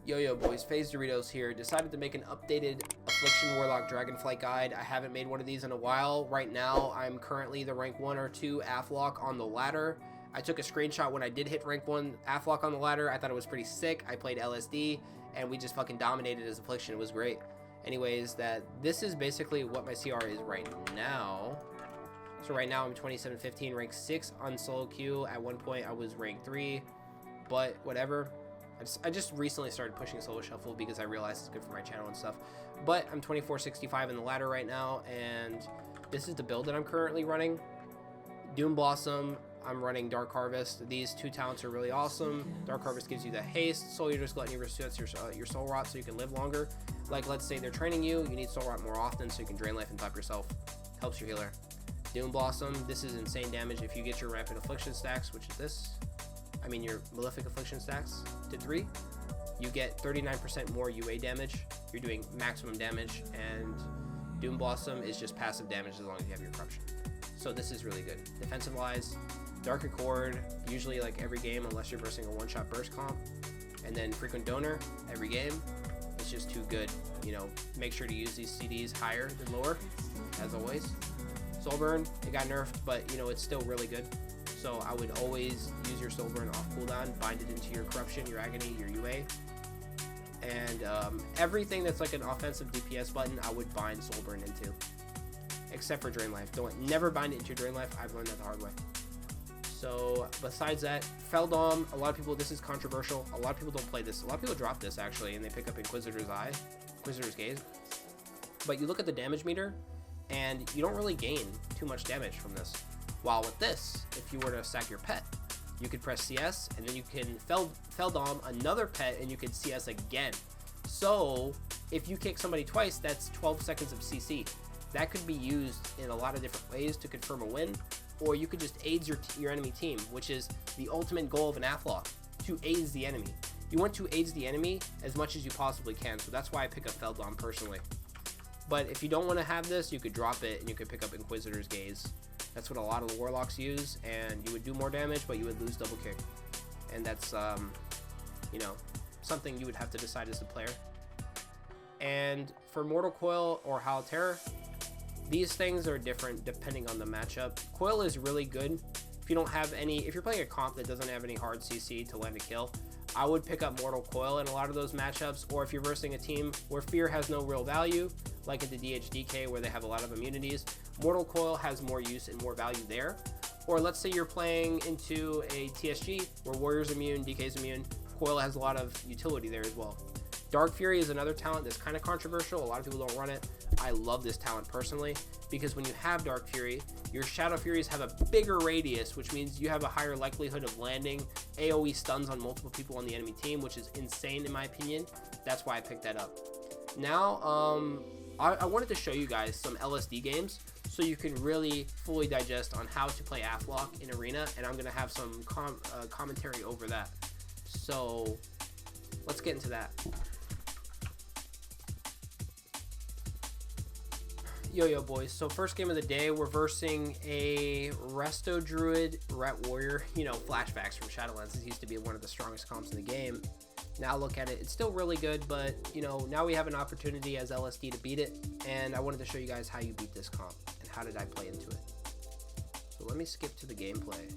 Yo boys, FaZe Doritos here. Decided to make an updated Affliction Warlock Dragonflight guide. I haven't made one of these in a while. Right now, I'm currently the rank 1 or 2 Afflock on the ladder. I took a screenshot when I did hit rank 1 Afflock on the ladder. I thought it was pretty sick. I played LSD, and we just fucking dominated as Affliction. It was great. Anyways, this is basically what my CR is right now. So right now, I'm 2715, rank 6 on solo queue. At one point, I was rank 3, but whatever. I just recently started pushing solo shuffle because I realized it's good for my channel and stuff. But I'm 2465 in the ladder right now, and this is the build that I'm currently running. Doom Blossom, I'm running Dark Harvest. These two talents are really awesome. Dark Harvest gives you the haste, Soul Eater's Gluttony resets your soul rot so you can live longer. Like, let's say they're training you, you need soul rot more often so you can drain life and top yourself. Helps your healer. Doom Blossom, this is insane damage if you get your rampant affliction stacks, which is this. I mean your malefic affliction stacks to 3, you get 39% more UA damage. You're doing maximum damage, and Doom Blossom is just passive damage as long as you have your corruption. So this is really good. Defensive wise, Dark Accord, usually like every game unless you're versing a one-shot burst comp, and then Frequent Donor every game. It's just too good. You know, make sure to use these CDs higher than lower, as always. Soul Burn, it got nerfed, but you know, it's still really good. So I would always use your Soul Burn off cooldown, bind it into your Corruption, your Agony, your UA. And everything that's like an offensive DPS button, I would bind Soul Burn into. Except for Drain Life. Never bind it into your Drain Life. I've learned that the hard way. So besides that, Feldom, a lot of people, this is controversial. A lot of people don't play this. A lot of people drop this actually, and they pick up Inquisitor's Eye, Inquisitor's Gaze. But you look at the damage meter, and you don't really gain too much damage from this. While with this, if you were to sack your pet, you could press CS, and then you can Feldom another pet, and you can CS again. So if you kick somebody twice, that's 12 seconds of CC. That could be used in a lot of different ways to confirm a win, or you could just AIDS your enemy team, which is the ultimate goal of an Afflock, to AIDS the enemy. You want to AIDS the enemy as much as you possibly can, so that's why I pick up Feldom personally. But if you don't want to have this, you could drop it, and you could pick up Inquisitor's Gaze. That's what a lot of the Warlocks use, and you would do more damage, but you would lose double kick. And that's, you know, something you would have to decide as a player. And for Mortal Coil or Howl Terror, these things are different depending on the matchup. Coil is really good if you don't have any, if you're playing a comp that doesn't have any hard CC to land a kill. I would pick up Mortal Coil in a lot of those matchups, or if you're versing a team where Fear has no real value, like at the DHDK where they have a lot of immunities, Mortal Coil has more use and more value there. Or let's say you're playing into a TSG where Warrior's immune, DK's immune, Coil has a lot of utility there as well. Dark Fury is another talent that's kind of controversial. A lot of people don't run it. I love this talent personally because when you have Dark Fury, your Shadow Furies have a bigger radius, which means you have a higher likelihood of landing AoE stuns on multiple people on the enemy team, which is insane in my opinion. That's why I picked that up. Now, I wanted to show you guys some LSD games so you can really fully digest on how to play Afflock in Arena, and I'm going to have some commentary over that. So let's get into that. Yo boys, so first game of the day, we're versing a Resto Druid Ret Warrior. You know, flashbacks from Shadowlands. This used to be one of the strongest comps in the game. Now look at it, it's still really good, but you know, now we have an opportunity as LSD to beat it, and I wanted to show you guys how you beat this comp and how did I play into it. So let me skip to the gameplay.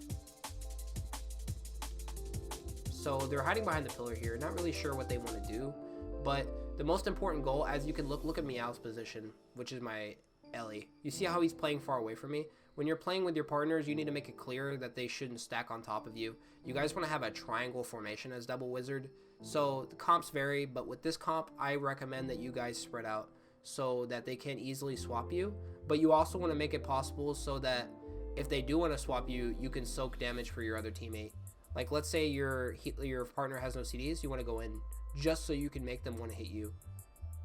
So they're hiding behind the pillar here, not really sure what they want to do, but the most important goal, as you can look at Meow's position, which is my Ellie. You see how he's playing far away from me? When you're playing with your partners, you need to make it clear that they shouldn't stack on top of you. You guys want to have a triangle formation as Double Wizard. So the comps vary, but with this comp, I recommend that you guys spread out so that they can easily swap you. But you also want to make it possible so that if they do want to swap you, you can soak damage for your other teammate. Like let's say your partner has no CDs, you want to go in just so you can make them want to hit you.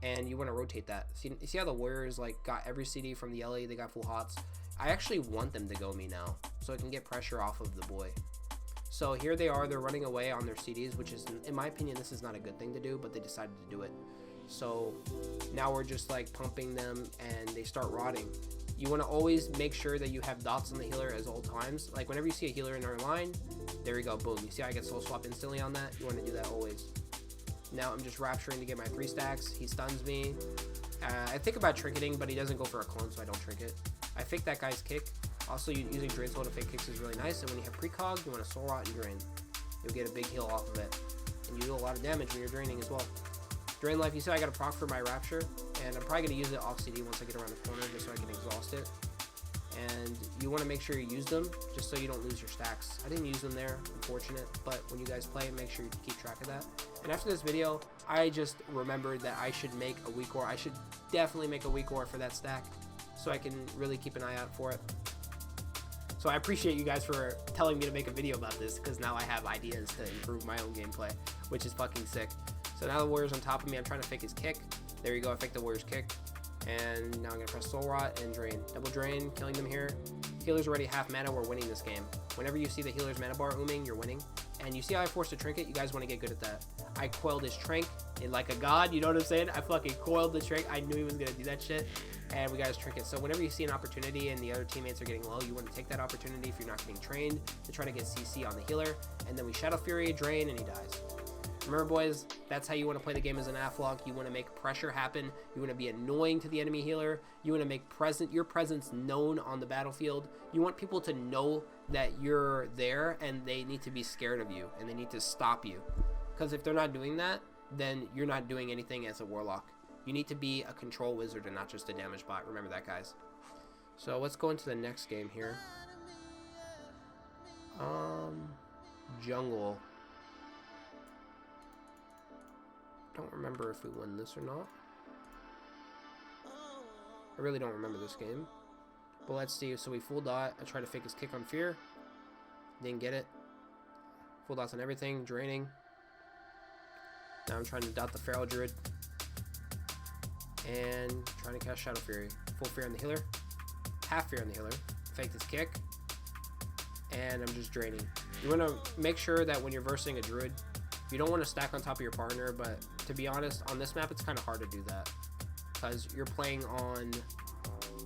And you want to rotate that. See how the Warriors like got every CD from the LA, they got full hots. I actually want them to go me now so I can get pressure off of the boy. So here they are, they're running away on their CDs, which is, in my opinion, this is not a good thing to do, but they decided to do it. So now we're just like pumping them and they start rotting. You want to always make sure that you have dots on the healer at all times. Like whenever you see a healer in our line, there we go, boom. You see how I get soul swap instantly on that? You want to do that always. Now I'm just rapturing to get my 3 stacks. He stuns me. I think about trinketing, but he doesn't go for a clone, so I don't trinket. I fake that guy's kick. Also, using Drain Soul to fake kicks is really nice, and when you have precog, you want to Soul Rot and Drain. You'll get a big heal off of it, and you do a lot of damage when you're draining as well. Drain life, you see I got a proc for my Rapture, and I'm probably going to use it off CD once I get around the corner, just so I can exhaust it. And you want to make sure you use them, just so you don't lose your stacks. I didn't use them there, unfortunate, but when you guys play, make sure you keep track of that. And after this video, I just remembered that I should make a weak ore. I should definitely make a weak ore for that stack, so I can really keep an eye out for it. So I appreciate you guys for telling me to make a video about this, because now I have ideas to improve my own gameplay, which is fucking sick. So now the warrior's on top of me. I'm trying to fake his kick. There you go. I faked the warrior's kick. And now I'm going to press Soul Rot and Drain. Double Drain, killing them here. Healer's already half mana. We're winning this game. Whenever you see the healer's mana bar ooming, you're winning. And you see how I forced a trinket? You guys want to get good at that. I coiled his Trink in like a god. You know what I'm saying? I fucking coiled the Trink. I knew he was going to do that shit. And we got his trinket. So whenever you see an opportunity and the other teammates are getting low, you want to take that opportunity if you're not getting trained to try to get CC on the healer. And then we Shadow Fury, Drain, and he dies. Remember, boys, that's how you want to play the game as an Afflock. You want to make pressure happen. You want to be annoying to the enemy healer. You want to make your presence known on the battlefield. You want people to know that you're there, and they need to be scared of you, and they need to stop you. Because if they're not doing that, then you're not doing anything as a Warlock. You need to be a control wizard and not just a damage bot. Remember that, guys. So let's go into the next game here. Jungle. Don't remember if we won this or not. I really don't remember this game. But let's see. So we full dot. I tried to fake his kick on fear. Didn't get it. Full dots on everything. Draining. Now I'm trying to dot the Feral Druid. And trying to cast Shadow Fury. Full fear on the healer. Half fear on the healer. Fake this kick. And I'm just draining. You want to make sure that when you're versing a druid, you don't want to stack on top of your partner, but to be honest, on this map, it's kind of hard to do that. Because you're playing on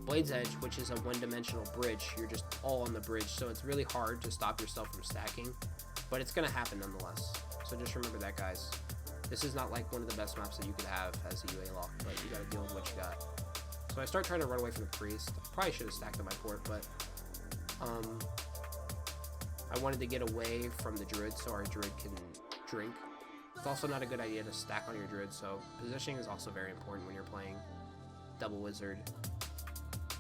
Blade's Edge, which is a one-dimensional bridge. You're just all on the bridge, so it's really hard to stop yourself from stacking. But it's going to happen nonetheless. So just remember that, guys. This is not like one of the best maps that you could have as a UA lock, but you got to deal with what you got. So I start trying to run away from the priest. Probably should have stacked on my port, but I wanted to get away from the druid so our druid can drink. It's also not a good idea to stack on your druid, so positioning is also very important when you're playing double wizard.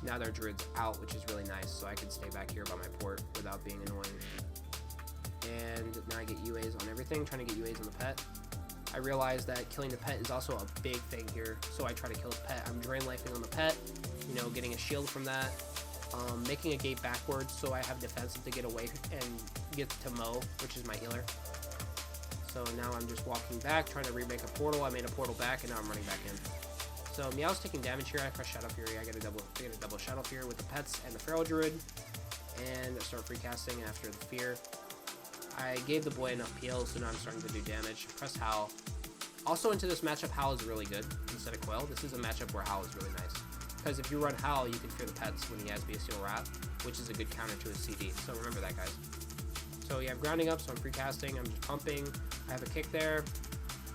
Now their druid's out, which is really nice, so I can stay back here by my port without being annoying. And now I get UAs on everything, trying to get UAs on the pet. I realize that killing the pet is also a big thing here, so I try to kill the pet. I'm drain lifing on the pet, you know, getting a shield from that. Making a gate backwards so I have defensive to get away and get to Mo, which is my healer. So now I'm just walking back, trying to remake a portal. I made a portal back, and now I'm running back in. So Meow's taking damage here. I press Shadow Fury. I get a double Shadow Fury with the pets and the Feral Druid, and I start free casting after the fear. I gave the boy enough PL, so now I'm starting to do damage. Press Howl. Also into this matchup, Howl is really good instead of Quail. This is a matchup where Howl is really nice. Because if you run Howl, you can fear the pets when he has Bestial Wrath, which is a good counter to his CD. So remember that, guys. So yeah, I'm grounding up, so I'm free casting. I'm just pumping. I have a kick there.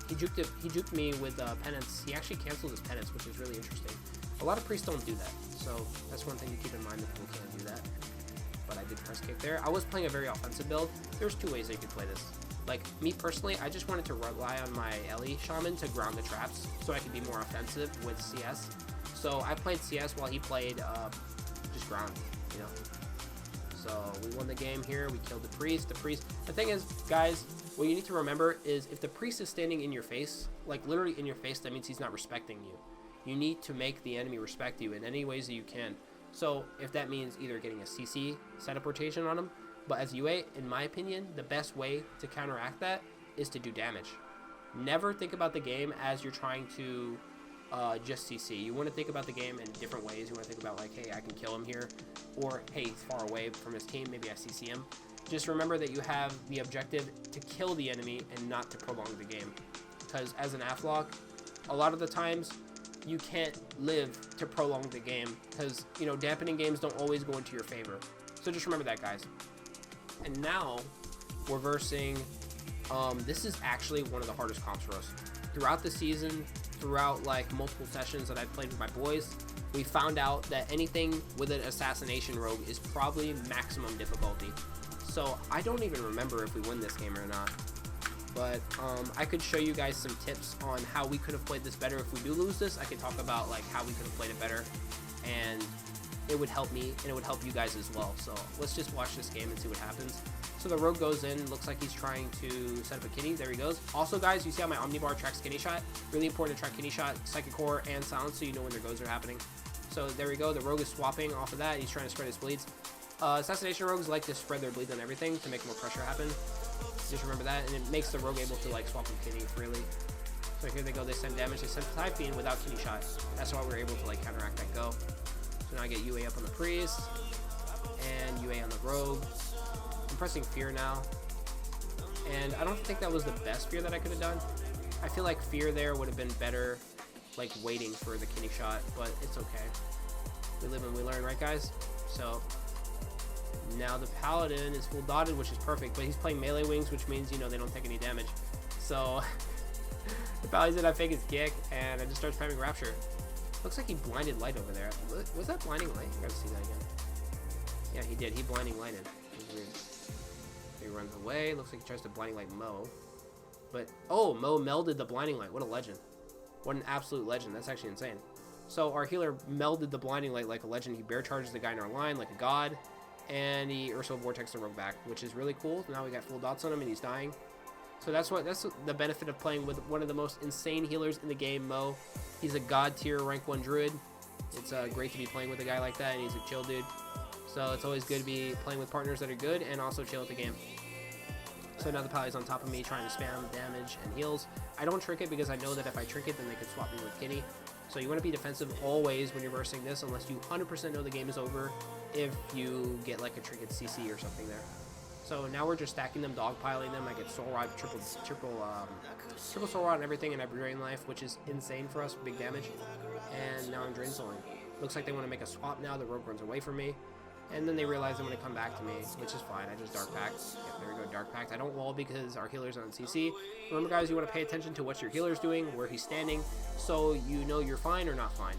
He juked me with penance. He actually canceled his penance, which is really interesting. A lot of priests don't do that, so that's one thing to keep in mind, that people can't do that. But I did press kick there. I was playing a very offensive build. There's two ways that you could play this. Like, me personally, I just wanted to rely on my Ellie Shaman to ground the traps so I could be more offensive with CS. So I played CS while he played just ground, you know. So we won the game here. We killed the priest. The thing is, guys, what you need to remember is if the priest is standing in your face, like literally in your face, that means he's not respecting you. You need to make the enemy respect you in any ways that you can. So if that means either getting a CC setup rotation on him, but as UA, in my opinion, the best way to counteract that is to do damage. Never think about the game as you're trying to just CC. You want to think about the game in different ways. You want to think about like, hey, I can kill him here, or hey, he's far away from his team, maybe I CC him. Just remember that you have the objective to kill the enemy and not to prolong the game. Because as an Afflock, a lot of the times you can't live to prolong the game because, you know, dampening games don't always go into your favor. So just remember that, guys. And now we're versing, this is actually one of the hardest comps for us. throughout the season, throughout like multiple sessions that I've played with my boys, we found out that anything with an assassination rogue is probably maximum difficulty. So I don't even remember if we win this game or not. But I could show you guys some tips on how we could have played this better. If we do lose this, I could talk about like how we could have played it better, and it would help me and it would help you guys as well. So let's just watch this game and see what happens. So the rogue goes in, looks like he's trying to set up a kitty. There he goes. Also guys, you see how my omnibar tracks kitty shot? Really important to track kitty shot, psychic core, and silence, so you know when their goes are happening. So there we go, the rogue is swapping off of that. He's trying to spread his bleeds. Assassination rogues like to spread their bleeds on everything to make more pressure happen. Just remember that, and it makes the rogue able to like swap with kitty freely. So here they go, they send damage, they send Typhine without kitty shot. That's why we're able to like counteract that go. So now I get UA up on the priest, and UA on the rogue. I'm pressing fear now, and I don't think that was the best fear that I could have done. I feel like fear there would have been better, like waiting for the kitty shot, but it's okay. We live and we learn, right guys? So now the paladin is full dotted, which is perfect, but he's playing melee wings, which means, you know, they don't take any damage. So the paladin did I fake his kick, and I just start spamming rapture. Looks like he blinded light over there. Was that blinding light? I gotta see that again. Yeah, he did. He blinding lighted. It was weird. He runs away. Looks like he tries to blinding light Mo. But, oh, Mo melded the blinding light. What a legend. What an absolute legend. That's actually insane. So our healer melded the blinding light like a legend. He bear charges the guy in our line like a god. And he Ursa Vortex the rogue back, which is really cool. Now we got full dots on him and he's dying. So that's the benefit of playing with one of the most insane healers in the game, Mo. He's a god tier rank 1 druid. It's great to be playing with a guy like that, and he's a chill dude. So it's always good to be playing with partners that are good and also chill at the game. So now the Pally's on top of me trying to spam damage and heals. I don't trick it because I know that if I trick it, then they could swap me with Kitty. So you want to be defensive always when you're versing this, unless you 100% know the game is over if you get like a trinket CC or something there. So now we're just stacking them, dogpiling them. I get Soul Rod, triple Soul Rod and everything, and I Drain Life, which is insane for us, big damage. And now I'm Drain Souling. Looks like they want to make a swap now. The rogue runs away from me. And then they realize they want to come back to me, which is fine. I just Dark Pact. Yep, there we go, Dark Pact. I don't wall because our healer's on CC. Remember, guys, you want to pay attention to what your healer's doing, where he's standing, so you know you're fine or not fine.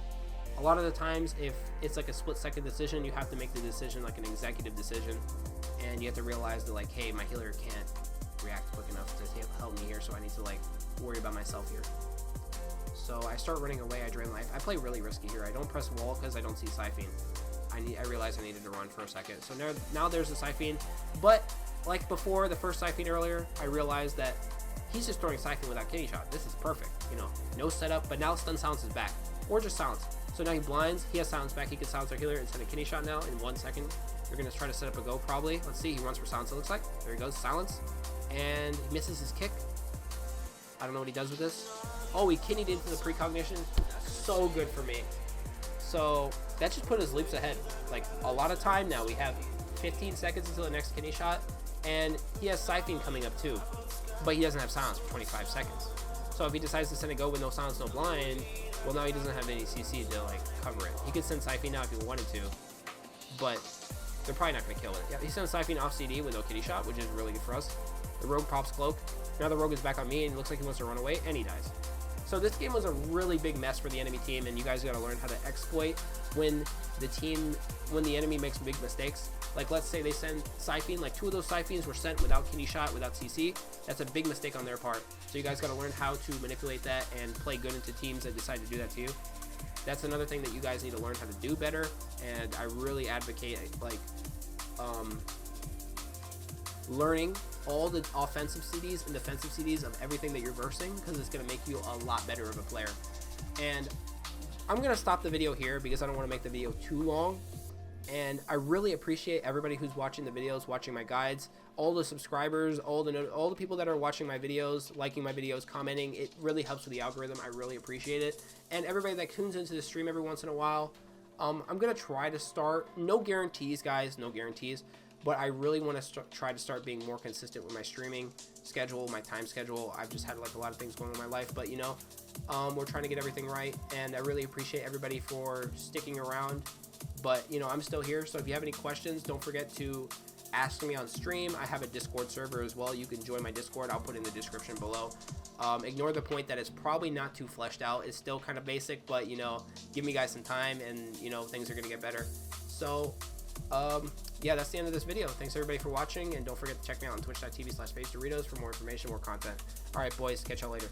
A lot of the times, if it's like a split-second decision, you have to make the decision like an executive decision. And you have to realize that, like, hey, my healer can't react quick enough to help me here, so I need to, like, worry about myself here. So I start running away, I Drain Life. I play really risky here. I don't press wall because I don't see Siphene. I realized I needed to run for a second. So now there's the Siphene. But, like before, the first Siphene earlier, I realized that he's just throwing Siphene without Kitty Shot. This is perfect, you know. No setup, but now Stun Silence is back. Or just Silence. So now he blinds, he has Silence back, he can Silence our healer instead of Kitty Shot now in 1 second. You're going to try to set up a go probably. Let's see, he runs for Silence, it looks like. There he goes, Silence. And he misses his kick. I don't know what he does with this. Oh, he kidneyed into the precognition. So good for me. So that just put his leaps ahead. Like a lot of time now. We have 15 seconds until the next kidney shot. And he has Siphene coming up too. But he doesn't have Silence for 25 seconds. So if he decides to send a go with no Silence, no blind, well, now he doesn't have any CC to like cover it. He could send Siphene now if he wanted to. But they're probably not going to kill it. Yeah, he sends Siphene off CD with no kitty shot, which is really good for us. The rogue pops cloak. Now the rogue is back on me and it looks like he wants to run away, and he dies. So this game was a really big mess for the enemy team, and you guys got to learn how to exploit when the enemy makes big mistakes. Like let's say they send Siphene, like 2 of those Siphenes were sent without kitty shot, without CC. That's a big mistake on their part. So you guys got to learn how to manipulate that and play good into teams that decide to do that to you. That's another thing that you guys need to learn how to do better, and I really advocate like learning all the offensive CDs and defensive CDs of everything that you're versing, because it's going to make you a lot better of a player. And I'm going to stop the video here because I don't want to make the video too long. And I really appreciate everybody who's watching the videos, watching my guides, all the subscribers, all the people that are watching my videos, liking my videos, commenting. It really helps with the algorithm. I really appreciate it. And everybody that tunes into the stream every once in a while, I'm going to try to start, no guarantees, guys, no guarantees, but I really want to try to start being more consistent with my streaming schedule, my time schedule. I've just had like a lot of things going on in my life, but you know, we're trying to get everything right, and I really appreciate everybody for sticking around. But you know, I'm still here, so if you have any questions, don't forget to ask me on stream. I have a Discord server as well. You can join my Discord. I'll put it in the description below. Ignore the point that it's probably not too fleshed out. It's still kind of basic, but, you know, give me guys some time and, you know, things are going to get better. So, yeah, that's the end of this video. Thanks everybody for watching, and don't forget to check me out on twitch.tv/FazeDoritos for more information, more content. All right, boys, catch y'all later.